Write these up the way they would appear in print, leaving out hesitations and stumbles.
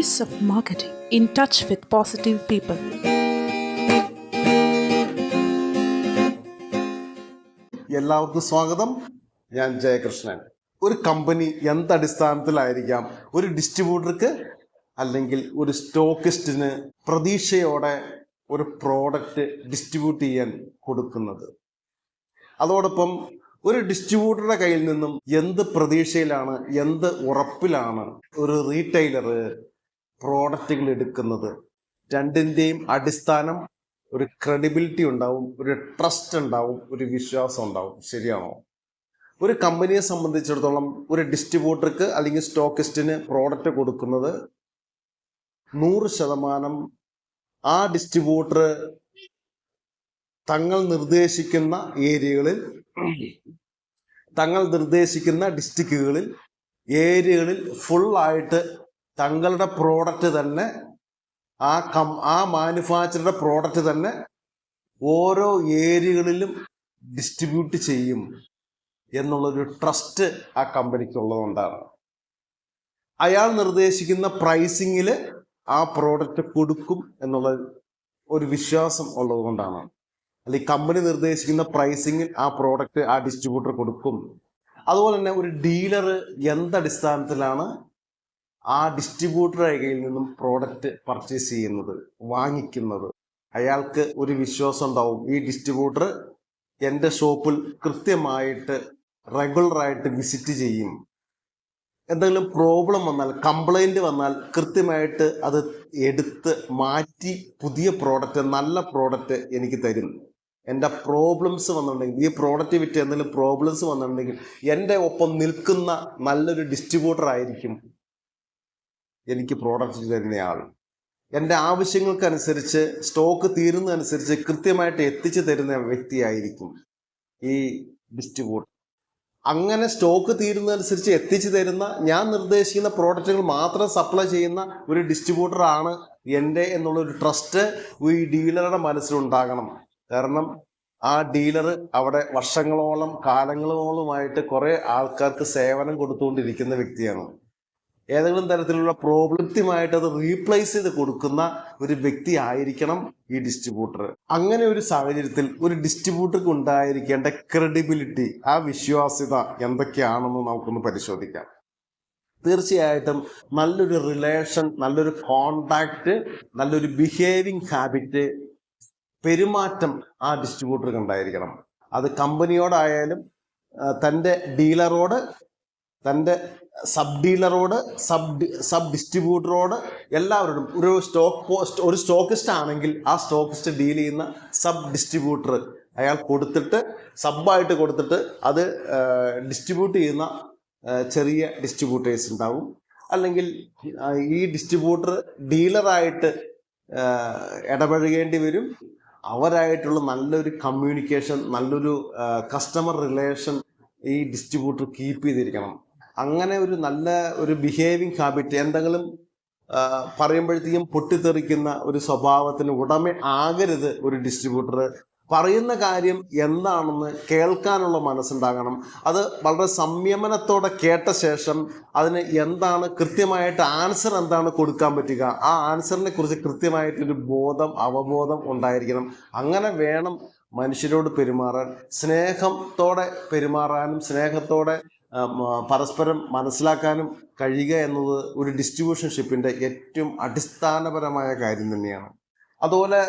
Stories of Marketing in Touch with Positive People. എല്ലാവർക്കും സ്വാഗതം. ഞാൻ ജയകൃഷ്ണൻ. ഒരു കമ്പനി എന്തടിസ്ഥാനത്തിലായിരിക്കാം ഒരു ഡിസ്ട്രിബ്യൂട്ടർക്ക് അല്ലെങ്കിൽ ഒരു സ്റ്റോക്കിസ്റ്റിന് പ്രതീക്ഷയോടെ ഒരു പ്രോഡക്റ്റ് ഡിസ്ട്രിബ്യൂട്ട് ചെയ്യാൻ കൊടുക്കുന്നത്? അതോടൊപ്പം ഒരു ഡിസ്ട്രിബ്യൂട്ടറുടെ കയ്യിൽ നിന്നും എന്ത് പ്രതീക്ഷയിലാണ്, എന്ത് ഉറപ്പിലാണ് ഒരു റീറ്റെയിലർ പ്രോഡക്റ്റുകൾ എടുക്കുന്നത്? രണ്ടിൻ്റെയും അടിസ്ഥാനം ഒരു ക്രെഡിബിലിറ്റി ഉണ്ടാവും, ഒരു ട്രസ്റ്റ് ഉണ്ടാവും, ഒരു വിശ്വാസം ഉണ്ടാവും. ശരിയാണോ? ഒരു കമ്പനിയെ സംബന്ധിച്ചിടത്തോളം ഒരു ഡിസ്ട്രിബ്യൂട്ടർക്ക് അല്ലെങ്കിൽ സ്റ്റോക്കിസ്റ്റിന് പ്രോഡക്റ്റ് കൊടുക്കുന്നത് 100% ആ ഡിസ്ട്രിബ്യൂട്ടർ തങ്ങൾ നിർദ്ദേശിക്കുന്ന ഏരിയകളിൽ, തങ്ങൾ നിർദ്ദേശിക്കുന്ന ഡിസ്ട്രിക്റ്റുകളിൽ, ഏരിയകളിൽ ഫുള്ളായിട്ട് തങ്ങളുടെ പ്രോഡക്റ്റ് തന്നെ ആ മാനുഫാക്ചറുടെ പ്രോഡക്റ്റ് തന്നെ ഓരോ ഏരിയകളിലും ഡിസ്ട്രിബ്യൂട്ട് ചെയ്യും എന്നുള്ളൊരു ട്രസ്റ്റ് ആ കമ്പനിക്ക് ഉള്ളതുകൊണ്ടാണ്. അയാൾ നിർദ്ദേശിക്കുന്ന പ്രൈസിങ്ങിൽ ആ പ്രോഡക്റ്റ് കൊടുക്കും എന്നുള്ള ഒരു വിശ്വാസം ഉള്ളത് കൊണ്ടാണ്. അല്ലെങ്കിൽ കമ്പനി നിർദ്ദേശിക്കുന്ന പ്രൈസിങ്ങിൽ ആ പ്രോഡക്റ്റ് ആ ഡിസ്ട്രിബ്യൂട്ടർ കൊടുക്കും. അതുപോലെ തന്നെ ഒരു ഡീലർ എന്തടിസ്ഥാനത്തിലാണ് ആ ഡിസ്ട്രിബ്യൂട്ടറുടെ കയ്യിൽ നിന്നും പ്രോഡക്റ്റ് പർച്ചേസ് ചെയ്യുന്നത്, വാങ്ങിക്കുന്നത്? അയാൾക്ക് ഒരു വിശ്വാസം ഉണ്ടാവും, ഈ ഡിസ്ട്രിബ്യൂട്ടർ എൻ്റെ ഷോപ്പിൽ കൃത്യമായിട്ട് റെഗുലറായിട്ട് വിസിറ്റ് ചെയ്യും. എന്തെങ്കിലും പ്രോബ്ലം വന്നാൽ, കംപ്ലൈൻറ്റ് വന്നാൽ കൃത്യമായിട്ട് അത് എടുത്ത് മാറ്റി പുതിയ പ്രോഡക്റ്റ്, നല്ല പ്രോഡക്റ്റ് എനിക്ക് തരും. എൻ്റെ പ്രോബ്ലംസ് വന്നിട്ടുണ്ടെങ്കിൽ, ഈ പ്രോഡക്റ്റ് വിറ്റ് എന്തെങ്കിലും പ്രോബ്ലംസ് വന്നിട്ടുണ്ടെങ്കിൽ എൻ്റെ ഒപ്പം നിൽക്കുന്ന നല്ലൊരു ഡിസ്ട്രിബ്യൂട്ടർ ആയിരിക്കും എനിക്ക് പ്രോഡക്റ്റ് തരുന്നയാൾ. എൻ്റെ ആവശ്യങ്ങൾക്കനുസരിച്ച്, സ്റ്റോക്ക് തീരുന്നതനുസരിച്ച് കൃത്യമായിട്ട് എത്തിച്ചു തരുന്ന വ്യക്തിയായിരിക്കും ഈ ഡിസ്ട്രിബ്യൂട്ടർ. അങ്ങനെ സ്റ്റോക്ക് തീരുന്നതനുസരിച്ച് എത്തിച്ചു തരുന്ന, ഞാൻ നിർദ്ദേശിക്കുന്ന പ്രോഡക്റ്റുകൾ മാത്രം സപ്ലൈ ചെയ്യുന്ന ഒരു ഡിസ്ട്രിബ്യൂട്ടർ ആണ് എൻ്റെ എന്നുള്ളൊരു ട്രസ്റ്റ് ഈ ഡീലറുടെ മനസ്സിലുണ്ടാകണം. കാരണം ആ ഡീലർ അവിടെ വർഷങ്ങളോളം, കാലങ്ങളോളമായിട്ട് കുറേ ആൾക്കാർക്ക് സേവനം കൊടുത്തുകൊണ്ടിരിക്കുന്ന വ്യക്തിയാണ്. ഏതെങ്കിലും തരത്തിലുള്ള പ്രോബ്ലത്തിയുമായിട്ട് അത് റീപ്ലേസ് ചെയ്ത് കൊടുക്കുന്ന ഒരു വ്യക്തി ആയിരിക്കണം ഈ ഡിസ്ട്രിബ്യൂട്ടർ. അങ്ങനെ ഒരു സാഹചര്യത്തിൽ ഒരു ഡിസ്ട്രിബ്യൂട്ടർക്ക് ഉണ്ടായിരിക്കേണ്ട ക്രെഡിബിലിറ്റി, ആ വിശ്വാസ്യത എന്തൊക്കെയാണെന്ന് നമുക്കൊന്ന് പരിശോധിക്കാം. തീർച്ചയായിട്ടും നല്ലൊരു റിലേഷൻ, നല്ലൊരു കോണ്ടാക്ട്, നല്ലൊരു ബിഹേവിങ് ഹാബിറ്റ്, പെരുമാറ്റം ആ ഡിസ്ട്രിബ്യൂട്ടർക്ക് ഉണ്ടായിരിക്കണം. അത് കമ്പനിയോടായാലും, തൻ്റെ ഡീലറോട്, തൻ്റെ സബ് ഡീലറോട്, സബ് ഡിസ്ട്രിബ്യൂട്ടറോട്, എല്ലാവരോടും. ഒരു സ്റ്റോക്കിസ്റ്റ് ആണെങ്കിൽ ആ സ്റ്റോക്കിസ്റ്റ് ഡീൽ ചെയ്യുന്ന സബ് ഡിസ്ട്രിബ്യൂട്ടർ അയാൾ കൊടുത്തിട്ട്, സബ്ബായിട്ട് കൊടുത്തിട്ട് അത് ഡിസ്ട്രിബ്യൂട്ട് ചെയ്യുന്ന ചെറിയ ഡിസ്ട്രിബ്യൂട്ടേഴ്സ് ഉണ്ടാവും. അല്ലെങ്കിൽ ഈ ഡിസ്ട്രിബ്യൂട്ടർ ഡീലറായിട്ട് ഇടപഴകേണ്ടി വരും. അവരായിട്ടുള്ള നല്ലൊരു കമ്മ്യൂണിക്കേഷൻ, നല്ലൊരു കസ്റ്റമർ റിലേഷൻ ഈ ഡിസ്ട്രിബ്യൂട്ടർ കീപ്പ് ചെയ്തിരിക്കണം. അങ്ങനെ ഒരു നല്ല ഒരു ബിഹേവിങ് ഹാബിറ്റ്, എന്തെങ്കിലും പറയുമ്പോഴത്തേക്കും പൊട്ടിത്തെറിക്കുന്ന ഒരു സ്വഭാവത്തിന് ഉടമ ആകരുത് ഒരു ഡിസ്ട്രിബ്യൂട്ടർ. പറയുന്ന കാര്യം എന്താണെന്ന് കേൾക്കാനുള്ള മനസ്സുണ്ടാകണം. അത് വളരെ സംയമനത്തോടെ കേട്ട ശേഷം അതിന് എന്താണ് കൃത്യമായിട്ട് ആൻസർ എന്താണ് കൊടുക്കാൻ പറ്റുക, ആ ആൻസറിനെ കുറിച്ച് കൃത്യമായിട്ടൊരു അവബോധം ഉണ്ടായിരിക്കണം. അങ്ങനെ വേണം മനുഷ്യരോട് പെരുമാറാൻ. സ്നേഹത്തോടെ പെരുമാറാനും സ്നേഹത്തോടെ പരസ്പരം മനസ്സിലാക്കാനും കഴിയുക എന്നത് ഒരു ഡിസ്ട്രിബ്യൂഷൻഷിപ്പിൻ്റെ ഏറ്റവും അടിസ്ഥാനപരമായ കാര്യം തന്നെയാണ്. അതുപോലെ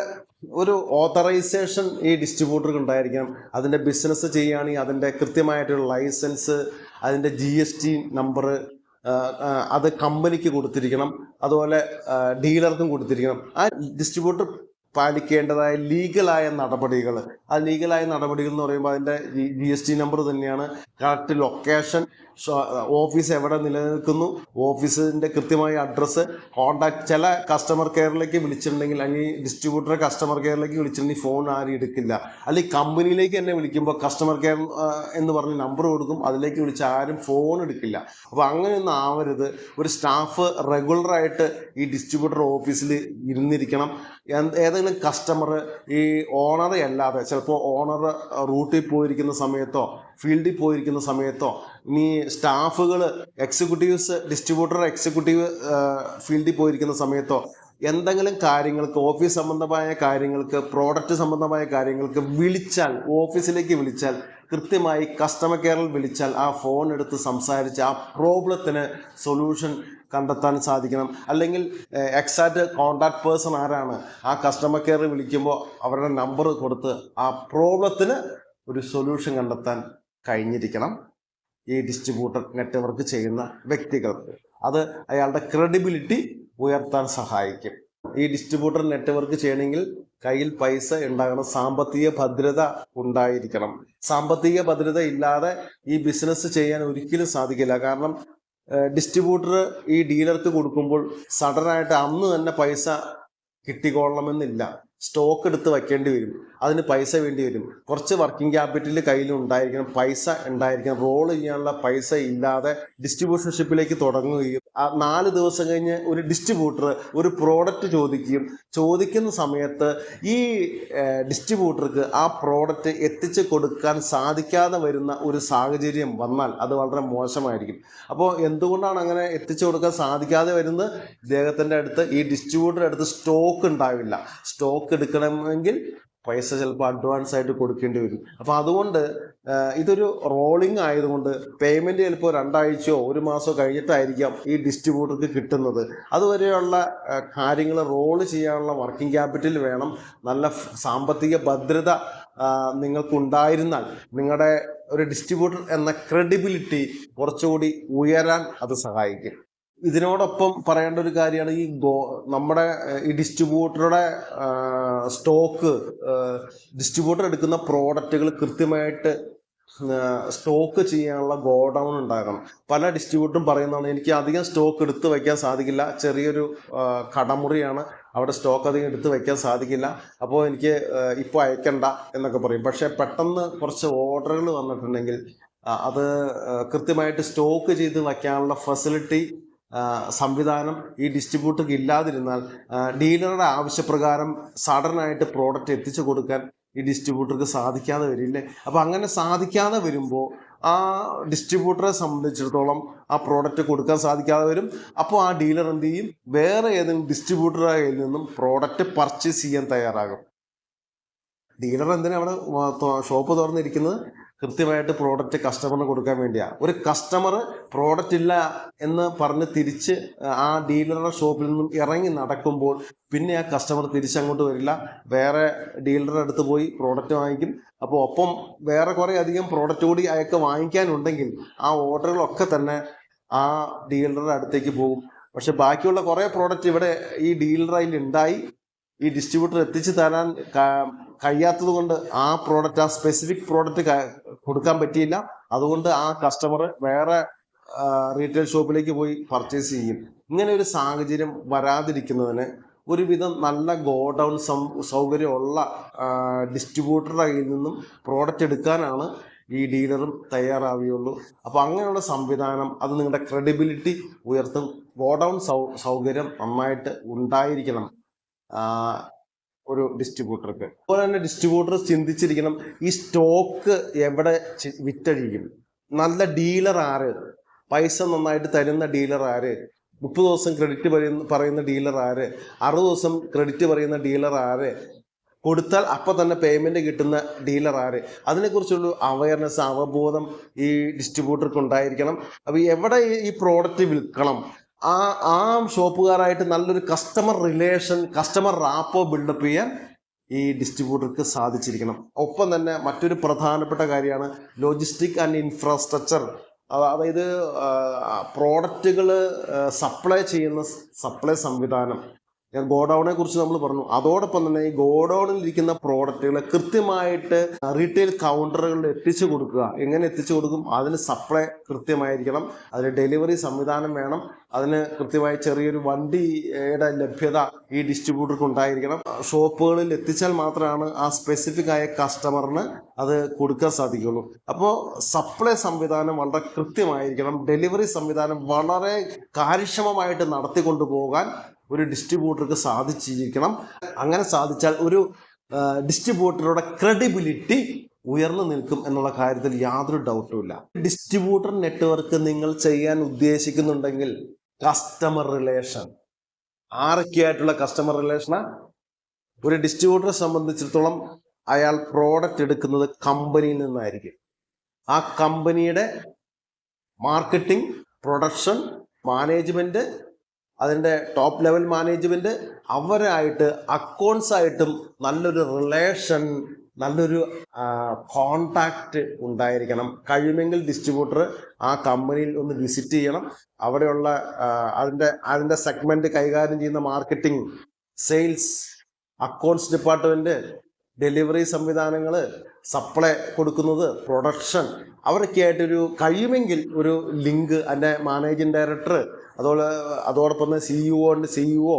ഒരു ഓതറൈസേഷൻ ഈ ഡിസ്ട്രിബ്യൂട്ടർക്ക് ഉണ്ടായിരിക്കണം. അതിൻ്റെ ബിസിനസ് ചെയ്യുകയാണെങ്കിൽ അതിൻ്റെ കൃത്യമായിട്ടൊരു ലൈസൻസ്, അതിൻ്റെ GST നമ്പർ അത് കമ്പനിക്ക് കൊടുത്തിരിക്കണം. അതുപോലെ ഡീലർക്കും കൊടുത്തിരിക്കണം. ആ ഡിസ്ട്രിബ്യൂട്ടർ പാലിക്കേണ്ടതായ ലീഗലായ നടപടികൾ, ആ ലീഗലായ നടപടികൾ എന്ന് പറയുമ്പോൾ അതിൻ്റെ GST നമ്പർ തന്നെയാണ്. കറക്റ്റ് ലൊക്കേഷൻ, ഓഫീസ് എവിടെ നിലനിൽക്കുന്നു, ഓഫീസിൻ്റെ കൃത്യമായ അഡ്രസ്സ്, കോണ്ടാക്ട്. ചില കസ്റ്റമർ കെയറിലേക്ക് വിളിച്ചിട്ടുണ്ടെങ്കിൽ, അല്ലെങ്കിൽ ഡിസ്ട്രിബ്യൂട്ടറെ കസ്റ്റമർ കെയറിലേക്ക് വിളിച്ചിട്ടുണ്ടെങ്കിൽ ഫോൺ ആരും എടുക്കില്ല. അല്ലെങ്കിൽ കമ്പനിയിലേക്ക് തന്നെ വിളിക്കുമ്പോൾ കസ്റ്റമർ കെയർ എന്ന് പറഞ്ഞ് നമ്പർ കൊടുക്കും, അതിലേക്ക് വിളിച്ച് ആരും ഫോൺ എടുക്കില്ല. അപ്പോൾ അങ്ങനെയൊന്നും ആവരുത്. ഒരു സ്റ്റാഫ് റെഗുലറായിട്ട് ഈ ഡിസ്ട്രിബ്യൂട്ടർ ഓഫീസിൽ ഇരുന്നിരിക്കണം. ഏതെങ്കിലും കസ്റ്റമർ ഈ ഓണറെ അല്ലാതെ, ചില ചിലപ്പോൾ ഓണർ റൂട്ടിൽ പോയിരിക്കുന്ന സമയത്തോ ഫീൽഡിൽ പോയിരിക്കുന്ന സമയത്തോ ഇനി സ്റ്റാഫുകൾ എക്സിക്യൂട്ടീവ്സ് ഡിസ്ട്രിബ്യൂട്ടർ എക്സിക്യൂട്ടീവ് ഫീൽഡിൽ പോയിരിക്കുന്ന സമയത്തോ എന്തെങ്കിലും കാര്യങ്ങൾക്ക് ഓഫീസ് സംബന്ധമായ കാര്യങ്ങൾക്ക് പ്രോഡക്റ്റ് സംബന്ധമായ കാര്യങ്ങൾക്ക് വിളിച്ചാൽ ഓഫീസിലേക്ക് വിളിച്ചാൽ കൃത്യമായി കസ്റ്റമർ കെയറിൽ വിളിച്ചാൽ ആ ഫോൺ എടുത്ത് സംസാരിച്ച് ആ പ്രോബ്ലത്തിന് സൊല്യൂഷൻ കണ്ടെത്താൻ സാധിക്കണം. അല്ലെങ്കിൽ എക്സാക്റ്റ് കോൺടാക്ട് പേഴ്സൺ ആരാണ് ആ കസ്റ്റമർ കെയറിൽ വിളിക്കുമ്പോൾ അവരുടെ നമ്പർ കൊടുത്ത് ആ പ്രോബ്ലത്തിന് ഒരു സൊല്യൂഷൻ കണ്ടെത്താൻ കഴിഞ്ഞിരിക്കണം ഈ ഡിസ്ട്രിബ്യൂട്ടർ നെറ്റ്വർക്ക് ചെയ്യുന്ന വ്യക്തികൾക്ക്. അത് അയാളുടെ ക്രെഡിബിലിറ്റി ഉയർത്താൻ സഹായിക്കും. ഈ ഡിസ്ട്രിബ്യൂട്ടർ നെറ്റ്വർക്ക് ചെയ്യണമെങ്കിൽ കയ്യിൽ പൈസ ഉണ്ടാകണം, സാമ്പത്തിക ഭദ്രത ഉണ്ടായിരിക്കണം. സാമ്പത്തിക ഭദ്രത ഇല്ലാതെ ഈ ബിസിനസ് ചെയ്യാൻ ഒരിക്കലും സാധിക്കില്ല. കാരണം ഡിസ്ട്രിബ്യൂട്ടർ ഈ ഡീലർക്ക് കൊടുക്കുമ്പോൾ സഡനായിട്ട് അന്ന് തന്നെ പൈസ കിട്ടിക്കൊള്ളണമെന്നില്ല. സ്റ്റോക്ക് എടുത്ത് വയ്ക്കേണ്ടി വരും, അതിന് പൈസ വേണ്ടി വരും. കുറച്ച് വർക്കിംഗ് ക്യാപിറ്റൽ കയ്യിൽ ഉണ്ടായിരിക്കണം, പൈസ ഉണ്ടായിരിക്കണം. റോൾ ചെയ്യാനുള്ള പൈസ ഇല്ലാതെ ഡിസ്ട്രിബ്യൂഷൻഷിപ്പിലേക്ക് തുടങ്ങുകയും 4 ദിവസം കഴിഞ്ഞ് ഒരു ഡിസ്ട്രിബ്യൂട്ടർ ഒരു പ്രോഡക്റ്റ് ചോദിക്കുന്ന സമയത്ത് ഈ ഡിസ്ട്രിബ്യൂട്ടർക്ക് ആ പ്രോഡക്റ്റ് എത്തിച്ചു കൊടുക്കാൻ സാധിക്കാതെ വരുന്ന ഒരു സാഹചര്യം വന്നാൽ അത് വളരെ മോശമായിരിക്കും. അപ്പോൾ എന്തുകൊണ്ടാണ് അങ്ങനെ എത്തിച്ചു കൊടുക്കാൻ സാധിക്കാതെ വരുന്നത്? ഇദ്ദേഹത്തിൻ്റെ അടുത്ത് ഈ ഡിസ്ട്രിബ്യൂട്ടറുടെ അടുത്ത് സ്റ്റോക്ക് ഉണ്ടാവില്ല. സ്റ്റോക്ക് എടുക്കണമെങ്കിൽ പൈസ ചിലപ്പോൾ അഡ്വാൻസ് ആയിട്ട് കൊടുക്കേണ്ടി വരും. അപ്പോൾ അതുകൊണ്ട് ഇതൊരു റോളിംഗ് ആയതുകൊണ്ട് പേയ്മെൻറ്റ് ചിലപ്പോൾ 2 ആഴ്ചയോ 1 മാസമോ കഴിഞ്ഞിട്ടായിരിക്കാം ഈ ഡിസ്ട്രിബ്യൂട്ടർക്ക് കിട്ടുന്നത്. അതുവരെയുള്ള കാര്യങ്ങൾ റോള് ചെയ്യാനുള്ള വർക്കിംഗ് ക്യാപിറ്റൽ വേണം. നല്ല സാമ്പത്തിക ഭദ്രത നിങ്ങൾക്കുണ്ടായിരുന്നാൽ നിങ്ങളുടെ ഒരു ഡിസ്ട്രിബ്യൂട്ടർ എന്ന ക്രെഡിബിലിറ്റി കുറച്ചുകൂടി ഉയരാൻ അത് സഹായിക്കും. ഇതിനോടൊപ്പം പറയേണ്ട ഒരു കാര്യമാണ് നമ്മുടെ ഈ ഡിസ്ട്രിബ്യൂട്ടറുടെ സ്റ്റോക്ക്, ഡിസ്ട്രിബ്യൂട്ടർ എടുക്കുന്ന പ്രോഡക്റ്റുകൾ കൃത്യമായിട്ട് സ്റ്റോക്ക് ചെയ്യാനുള്ള ഗോഡൗൺ ഉണ്ടാകണം. പല ഡിസ്ട്രിബ്യൂട്ടറും പറയുന്നതാണ്, എനിക്ക് അധികം സ്റ്റോക്ക് എടുത്ത് വയ്ക്കാൻ സാധിക്കില്ല, ചെറിയൊരു കടമുറിയാണ്, അവിടെ സ്റ്റോക്ക് അധികം എടുത്ത് വയ്ക്കാൻ സാധിക്കില്ല, അപ്പോൾ എനിക്ക് ഇപ്പോൾ അയക്കണ്ട എന്നൊക്കെ പറയും. പക്ഷേ പെട്ടെന്ന് കുറച്ച് ഓർഡറുകൾ വന്നിട്ടുണ്ടെങ്കിൽ അത് കൃത്യമായിട്ട് സ്റ്റോക്ക് ചെയ്ത് വയ്ക്കാനുള്ള ഫെസിലിറ്റി സംവിധാനം ഈ ഡിസ്ട്രിബ്യൂട്ടർക്ക് ഇല്ലാതിരുന്നാൽ ഡീലറുടെ ആവശ്യപ്രകാരം സഡനായിട്ട് പ്രോഡക്റ്റ് എത്തിച്ചു കൊടുക്കാൻ ഈ ഡിസ്ട്രിബ്യൂട്ടർക്ക് സാധിക്കാതെ വരില്ലേ. അപ്പോൾ അങ്ങനെ സാധിക്കാതെ വരുമ്പോൾ ആ ഡിസ്ട്രിബ്യൂട്ടറെ സംബന്ധിച്ചിടത്തോളം ആ പ്രോഡക്റ്റ് കൊടുക്കാൻ സാധിക്കാതെ വരും. അപ്പോൾ ആ ഡീലർ എന്ത് ചെയ്യും? വേറെ ഏതെങ്കിലും ഡിസ്ട്രിബ്യൂട്ടറുടെ കയ്യിൽ നിന്നും പ്രോഡക്റ്റ് പർച്ചേസ് ചെയ്യാൻ തയ്യാറാകും. ഡീലർ എന്തിനാ അവിടെ ഷോപ്പ് തുറന്നിരിക്കുന്നത്? കൃത്യമായിട്ട് പ്രോഡക്റ്റ് കസ്റ്റമറിന് കൊടുക്കാൻ വേണ്ടിയാണ്. ഒരു കസ്റ്റമർ പ്രോഡക്റ്റ് ഇല്ല എന്ന് പറഞ്ഞ് തിരിച്ച് ആ ഡീലറുടെ ഷോപ്പിൽ നിന്നും ഇറങ്ങി നടക്കുമ്പോൾ പിന്നെ ആ കസ്റ്റമർ തിരിച്ചങ്ങോട്ട് വരില്ല, വേറെ ഡീലറുടെ അടുത്ത് പോയി പ്രോഡക്റ്റ് വാങ്ങിക്കും. അപ്പോൾ ഒപ്പം വേറെ കുറേ അധികം പ്രോഡക്റ്റ് കൂടി അയാൾക്ക് വാങ്ങിക്കാനുണ്ടെങ്കിൽ ആ ഓർഡറുകളൊക്കെ തന്നെ ആ ഡീലറുടെ അടുത്തേക്ക് പോകും. പക്ഷെ ബാക്കിയുള്ള കുറേ പ്രോഡക്റ്റ് ഇവിടെ ഈ ഡീലർ അതിൽ ഉണ്ടായി ഈ ഡിസ്ട്രിബ്യൂട്ടർ എത്തിച്ചു തരാൻ കഴിയാത്തത് കൊണ്ട് ആ പ്രോഡക്റ്റ്, ആ സ്പെസിഫിക് പ്രോഡക്റ്റ് കൊടുക്കാൻ പറ്റിയില്ല. അതുകൊണ്ട് ആ കസ്റ്റമർ വേറെ റീറ്റെയിൽ ഷോപ്പിലേക്ക് പോയി പർച്ചേസ് ചെയ്യും. ഇങ്ങനെ ഒരു സാഹചര്യം വരാതിരിക്കുന്നതിന് ഒരുവിധം നല്ല ഗോഡൗൺ സൗകര്യമുള്ള ഡിസ്ട്രിബ്യൂട്ടറുടെ കയ്യിൽ നിന്നും പ്രോഡക്റ്റ് എടുക്കാനാണ് ഈ ഡീലറും തയ്യാറാവുകയുള്ളൂ. അപ്പോൾ അങ്ങനെയുള്ള സംവിധാനം അത് നിങ്ങളുടെ ക്രെഡിബിലിറ്റി ഉയർത്തും. ഗോഡൗൺ സൗകര്യം നന്നായിട്ട് ഉണ്ടായിരിക്കണം ഒരു ഡിസ്ട്രിബ്യൂട്ടർക്ക്. അതുപോലെ തന്നെ ഡിസ്ട്രിബ്യൂട്ടർ ചിന്തിച്ചിരിക്കണം, ഈ സ്റ്റോക്ക് എവിടെ വിറ്റഴിക്കും, നല്ല ഡീലർ ആര്, പൈസ നന്നായിട്ട് തരുന്ന ഡീലർ ആര്, 30 ദിവസം ക്രെഡിറ്റ് പറയുന്ന ഡീലർ ആര്, 60 ദിവസം ക്രെഡിറ്റ് പറയുന്ന ഡീലർ ആര്, കൊടുത്താൽ അപ്പം തന്നെ പേയ്മെൻറ്റ് കിട്ടുന്ന ഡീലർ ആര്, അതിനെക്കുറിച്ചുള്ള അവയർനെസ്, അവബോധം ഈ ഡിസ്ട്രിബ്യൂട്ടർക്ക് ഉണ്ടായിരിക്കണം. അപ്പോൾ എവിടെ ഈ പ്രോഡക്റ്റ് വിൽക്കണം, ആ ഷോപ്പുകാരായിട്ട് നല്ലൊരു customer relation, customer rapport build up ചെയ്യാൻ ഈ ഡിസ്ട്രിബ്യൂട്ടർക്ക് സാധിച്ചിരിക്കണം. ഒപ്പം തന്നെ മറ്റൊരു പ്രധാനപ്പെട്ട കാര്യമാണ് ലോജിസ്റ്റിക് ആൻഡ് ഇൻഫ്രാസ്ട്രക്ചർ. അതായത് പ്രോഡക്റ്റുകൾ സപ്ലൈ ചെയ്യുന്ന സപ്ലൈ സംവിധാനം. ഗോഡൗണെ കുറിച്ച് നമ്മൾ പറഞ്ഞു. അതോടൊപ്പം തന്നെ ഈ ഗോഡൗണിൽ ഇരിക്കുന്ന പ്രോഡക്റ്റുകൾ കൃത്യമായിട്ട് റീറ്റെയിൽ കൗണ്ടറുകളിൽ എത്തിച്ചു കൊടുക്കുക. എങ്ങനെ എത്തിച്ചു കൊടുക്കും? അതിന് സപ്ലൈ കൃത്യമായിരിക്കണം, അതിന് ഡെലിവറി സംവിധാനം വേണം, അതിന് കൃത്യമായി ചെറിയൊരു വണ്ടിയുടെ ലഭ്യത ഈ ഡിസ്ട്രിബ്യൂട്ടർക്ക് ഉണ്ടായിരിക്കണം. ഷോപ്പുകളിൽ എത്തിച്ചാൽ മാത്രമാണ് ആ സ്പെസിഫിക് ആയ കസ്റ്റമറിന് അത് കൊടുക്കാൻ സാധിക്കുള്ളൂ. അപ്പോൾ സപ്ലൈ സംവിധാനം വളരെ കൃത്യമായിരിക്കണം, ഡെലിവറി സംവിധാനം വളരെ കാര്യക്ഷമമായിട്ട് നടത്തിക്കൊണ്ടു പോകാൻ ഒരു ഡിസ്ട്രിബ്യൂട്ടർക്ക് സാധിച്ചിരിക്കണം. അങ്ങനെ സാധിച്ചാൽ ഒരു ഡിസ്ട്രിബ്യൂട്ടറുടെ ക്രെഡിബിലിറ്റി ഉയർന്നു നിൽക്കും എന്നുള്ള കാര്യത്തിൽ യാതൊരു ഡൗട്ടുമില്ല. ഡിസ്ട്രിബ്യൂട്ടർ നെറ്റ്വർക്ക് നിങ്ങൾ ചെയ്യാൻ ഉദ്ദേശിക്കുന്നുണ്ടെങ്കിൽ കസ്റ്റമർ റിലേഷൻ, ആരൊക്കെയായിട്ടുള്ള കസ്റ്റമർ റിലേഷനാ? ഒരു ഡിസ്ട്രിബ്യൂട്ടറെ സംബന്ധിച്ചിടത്തോളം അയാൾ പ്രോഡക്റ്റ് എടുക്കുന്നത് കമ്പനിയിൽ നിന്നായിരിക്കും. ആ കമ്പനിയുടെ മാർക്കറ്റിംഗ്, പ്രൊഡക്ഷൻ, മാനേജ്മെന്റ്, അതിൻ്റെ ടോപ്പ് ലെവൽ മാനേജ്മെന്റ്, അവരായിട്ട് അക്കൗണ്ട്സ് ആയിട്ടും നല്ലൊരു റിലേഷൻ, നല്ലൊരു കോണ്ടാക്റ്റ് ഉണ്ടായിരിക്കണം. കഴിയുമെങ്കിൽ ഡിസ്ട്രിബ്യൂട്ടർ ആ കമ്പനിയിൽ ഒന്ന് വിസിറ്റ് ചെയ്യണം. അവിടെയുള്ള അതിൻ്റെ സെഗ്മെന്റ് കൈകാര്യം ചെയ്യുന്ന marketing, sales, accounts department, delivery സംവിധാനങ്ങൾ, സപ്ലൈ കൊടുക്കുന്നത്, പ്രൊഡക്ഷൻ, അവരൊക്കെയായിട്ടൊരു കഴിയുമെങ്കിൽ ഒരു ലിങ്ക്, അതിൻ്റെ മാനേജിങ് ഡയറക്ടർ, അതോടൊപ്പം തന്നെ CEO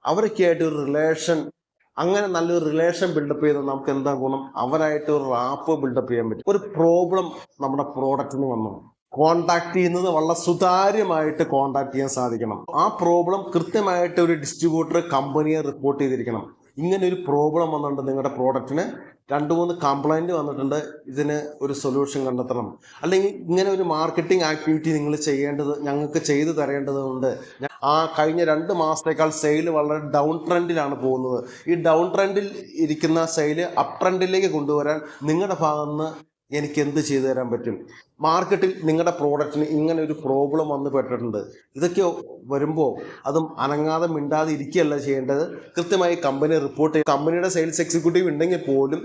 അവരൊക്കെ ആയിട്ട് ഒരു റിലേഷൻ, അങ്ങനെ നല്ലൊരു റിലേഷൻ ബിൽഡപ്പ് ചെയ്ത് നമുക്ക് എന്താ ഗുണം? അവരായിട്ട് ഒരു റാപ്പ് ബിൽഡപ്പ് ചെയ്യാൻ പറ്റും. ഒരു പ്രോബ്ലം നമ്മുടെ പ്രോഡക്റ്റിന് വന്നു, കോണ്ടാക്ട് ചെയ്യുന്നത് വളരെ സുതാര്യമായിട്ട് കോണ്ടാക്ട് ചെയ്യാൻ സാധിക്കണം. ആ പ്രോബ്ലം കൃത്യമായിട്ട് ഒരു ഡിസ്ട്രിബ്യൂട്ടർ കമ്പനിയെ റിപ്പോർട്ട് ചെയ്തിരിക്കണം. ഇങ്ങനെ ഒരു പ്രോബ്ലം വന്നിട്ടുണ്ട്, നിങ്ങളുടെ പ്രോഡക്റ്റിന് 2-3 കംപ്ലൈൻറ്റ് വന്നിട്ടുണ്ട്, ഇതിന് ഒരു സൊല്യൂഷൻ കണ്ടെത്തണം, അല്ലെങ്കിൽ ഇങ്ങനെ ഒരു മാർക്കറ്റിംഗ് ആക്ടിവിറ്റി നിങ്ങൾ ഞങ്ങൾക്ക് ചെയ്തു തരേണ്ടതുണ്ട്. ആ കഴിഞ്ഞ 2 മാസത്തേക്കാൾ സെയിൽ വളരെ ഡൗൺ ട്രെൻഡിലാണ് പോകുന്നത്. ഈ ഡൗൺ ട്രെൻഡിൽ ഇരിക്കുന്ന സെയിൽ അപ്പ് ട്രെൻഡിലേക്ക് കൊണ്ടുവരാൻ നിങ്ങളുടെ ഭാഗത്ത് നിന്ന് എനിക്ക് എന്ത് ചെയ്തു തരാൻ പറ്റും? മാർക്കറ്റിൽ നിങ്ങളുടെ പ്രോഡക്റ്റിന് ഇങ്ങനെ ഒരു പ്രോബ്ലം വന്ന് പെട്ടിട്ടുണ്ട്. ഇതൊക്കെ വരുമ്പോൾ അതും അനങ്ങാതെ മിണ്ടാതെ ഇരിക്കുകയല്ല ചെയ്യേണ്ടത്, കൃത്യമായി കമ്പനി റിപ്പോർട്ട് ചെയ്യും. കമ്പനിയുടെ സെയിൽസ് എക്സിക്യൂട്ടീവ് ഉണ്ടെങ്കിൽ പോലും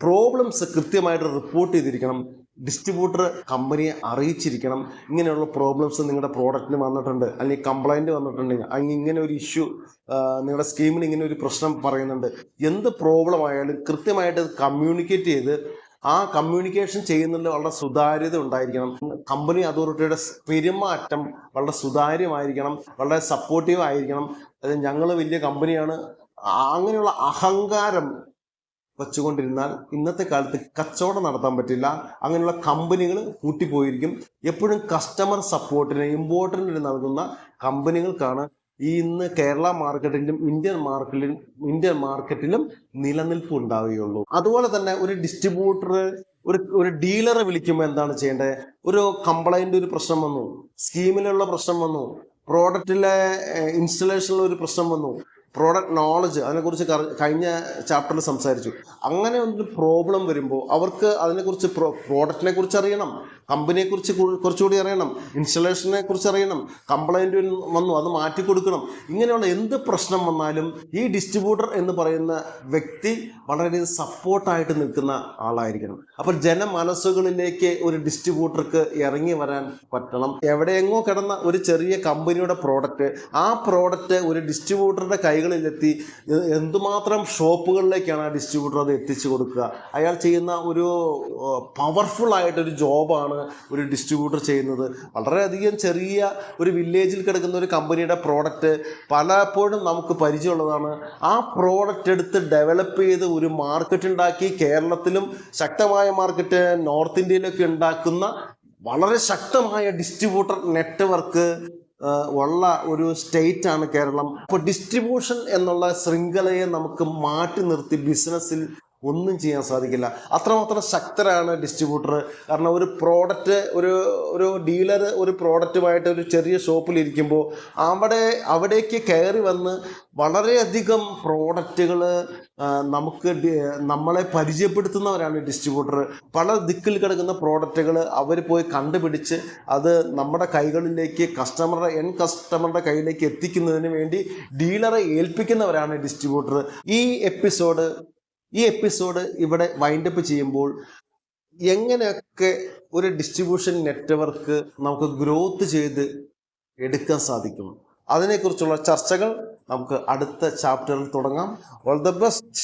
പ്രോബ്ലംസ് കൃത്യമായിട്ട് റിപ്പോർട്ട് ചെയ്തിരിക്കണം. ഡിസ്ട്രിബ്യൂട്ടർ കമ്പനിയെ അറിയിച്ചിരിക്കണം, ഇങ്ങനെയുള്ള പ്രോബ്ലംസ് നിങ്ങളുടെ പ്രോഡക്റ്റിന് വന്നിട്ടുണ്ട്, അല്ലെങ്കിൽ കംപ്ലൈൻറ്റ് വന്നിട്ടുണ്ടെങ്കിൽ, അല്ലെങ്കിൽ ഇങ്ങനെ ഒരു ഇഷ്യൂ, നിങ്ങളുടെ സ്കീമിന് ഇങ്ങനെ ഒരു പ്രശ്നം പറയുന്നുണ്ട്, എന്ത് പ്രോബ്ലം ആയാലും കൃത്യമായിട്ട് കമ്മ്യൂണിക്കേറ്റ് ചെയ്ത് ആ കമ്മ്യൂണിക്കേഷൻ ചെയ്യുന്നതിൽ വളരെ സുതാര്യത ഉണ്ടായിരിക്കണം. കമ്പനി അതോറിറ്റിയുടെ പെരുമാറ്റം വളരെ സുതാര്യമായിരിക്കണം, വളരെ സപ്പോർട്ടീവ് ആയിരിക്കണം. അതായത് ഞങ്ങൾ വലിയ കമ്പനിയാണ്, അങ്ങനെയുള്ള അഹങ്കാരം വച്ചുകൊണ്ടിരുന്നാൽ ഇന്നത്തെ കാലത്ത് കച്ചവടം നടത്താൻ പറ്റില്ല. അങ്ങനെയുള്ള കമ്പനികൾ കൂട്ടിപ്പോയിരിക്കും. എപ്പോഴും കസ്റ്റമർ സപ്പോർട്ടിന് ഇമ്പോർട്ടൻ്റ് നൽകുന്ന കമ്പനികൾക്കാണ് ഇന്ന് കേരള മാർക്കറ്റിലും ഇന്ത്യൻ മാർക്കറ്റിലും നിലനിൽപ്പ് ഉണ്ടാവുകയുള്ളൂ. അതുപോലെ തന്നെ ഒരു ഡിസ്ട്രിബ്യൂട്ടർ ഒരു ഡീലറെ വിളിക്കുമ്പോൾ എന്താണ് ചെയ്യേണ്ടത്? ഒരു കംപ്ലൈന്റ്, ഒരു പ്രശ്നം വന്നു, സ്കീമിലുള്ള പ്രശ്നം വന്നു, പ്രോഡക്റ്റിലെ ഇൻസ്റ്റലേഷനിൽ ഒരു പ്രശ്നം വന്നു, പ്രോഡക്റ്റ് നോളജ്, അതിനെക്കുറിച്ച് കഴിഞ്ഞ ചാപ്റ്ററിൽ സംസാരിച്ചു. അങ്ങനെ ഒരു പ്രോബ്ലം വരുമ്പോൾ അവർക്ക് അതിനെക്കുറിച്ച് പ്രോഡക്റ്റിനെ കുറിച്ച് അറിയണം, കമ്പനിയെക്കുറിച്ച് കുറച്ചുകൂടി അറിയണം, ഇൻസ്റ്റലേഷനെ കുറിച്ച് അറിയണം, കംപ്ലൈൻറ്റ് വന്നു അത് മാറ്റി കൊടുക്കണം. ഇങ്ങനെയുള്ള എന്ത് പ്രശ്നം വന്നാലും ഈ ഡിസ്ട്രിബ്യൂട്ടർ എന്ന് പറയുന്ന വ്യക്തി വളരെയധികം സപ്പോർട്ടായിട്ട് നിൽക്കുന്ന ആളായിരിക്കണം. അപ്പോൾ ജനമനസ്സുകളിലേക്ക് ഒരു ഡിസ്ട്രിബ്യൂട്ടർക്ക് ഇറങ്ങി വരാൻ പറ്റണം. എവിടെയെങ്ങോ കിടന്ന ഒരു ചെറിയ കമ്പനിയുടെ പ്രോഡക്റ്റ്, ആ പ്രോഡക്റ്റ് ഒരു ഡിസ്ട്രിബ്യൂട്ടറുടെ കൈകളിലെത്തി എന്തുമാത്രം ഷോപ്പുകളിലേക്കാണ് ആ ഡിസ്ട്രിബ്യൂട്ടർ അത് എത്തിച്ചു കൊടുക്കുക. അയാൾ ചെയ്യുന്ന ഒരു പവർഫുൾ ആയിട്ടൊരു ജോബാണ് ഒരു ഡിസ്ട്രിബ്യൂട്ടർ ചെയ്യുന്നത്. വളരെയധികം ചെറിയ ഒരു വില്ലേജിൽ കിടക്കുന്ന ഒരു കമ്പനിയുടെ പ്രോഡക്റ്റ് പലപ്പോഴും നമുക്ക് പരിചയമുള്ളതാണ്. ആ പ്രോഡക്റ്റ് എടുത്ത് ഡെവലപ്പ് ചെയ്ത് ഒരു മാർക്കറ്റ് ഉണ്ടാക്കി, കേരളത്തിലും ശക്തമായ മാർക്കറ്റ്, നോർത്ത് ഇന്ത്യയിലൊക്കെ ഉണ്ടാക്കുന്ന വളരെ ശക്തമായ ഡിസ്ട്രിബ്യൂട്ടർ നെറ്റ്വർക്ക് ഉള്ള ഒരു സ്റ്റേറ്റ് ആണ് കേരളം. അപ്പോൾ ഡിസ്ട്രിബ്യൂഷൻ എന്നുള്ള ശൃംഖലയെ നമുക്ക് മാറ്റി നിർത്തി ബിസിനസ്സിൽ ഒന്നും ചെയ്യാൻ സാധിക്കില്ല. അത്രമാത്രം ശക്തരാണ് ഡിസ്ട്രിബ്യൂട്ടർ. കാരണം ഒരു പ്രോഡക്റ്റ്, ഒരു ഡീലർ ഒരു പ്രോഡക്റ്റുമായിട്ട് ഒരു ചെറിയ ഷോപ്പിലിരിക്കുമ്പോൾ അവിടേക്ക് കയറി വന്ന് വളരെയധികം പ്രോഡക്റ്റുകൾ നമ്മളെ പരിചയപ്പെടുത്തുന്നവരാണ് ഡിസ്ട്രിബ്യൂട്ടർ. പല ദിക്കിൽ കിടക്കുന്ന പ്രോഡക്റ്റുകൾ അവർ പോയി കണ്ടുപിടിച്ച് അത് നമ്മുടെ കൈകളിലേക്ക്, കസ്റ്റമറുടെ കയ്യിലേക്ക് എത്തിക്കുന്നതിന് വേണ്ടി ഡീലറെ ഏൽപ്പിക്കുന്നവരാണ് ഡിസ്ട്രിബ്യൂട്ടർ. ഈ എപ്പിസോഡ് ഇവിടെ വൈൻഡപ്പ് ചെയ്യുമ്പോൾ എങ്ങനെയൊക്കെ ഒരു ഡിസ്ട്രിബ്യൂഷൻ നെറ്റ്വർക്ക് നമുക്ക് ഗ്രോത്ത് ചെയ്ത് എടുക്കാൻ സാധിക്കും, അതിനെക്കുറിച്ചുള്ള ചർച്ചകൾ നമുക്ക് അടുത്ത ചാപ്റ്ററിൽ തുടങ്ങാം. All the best.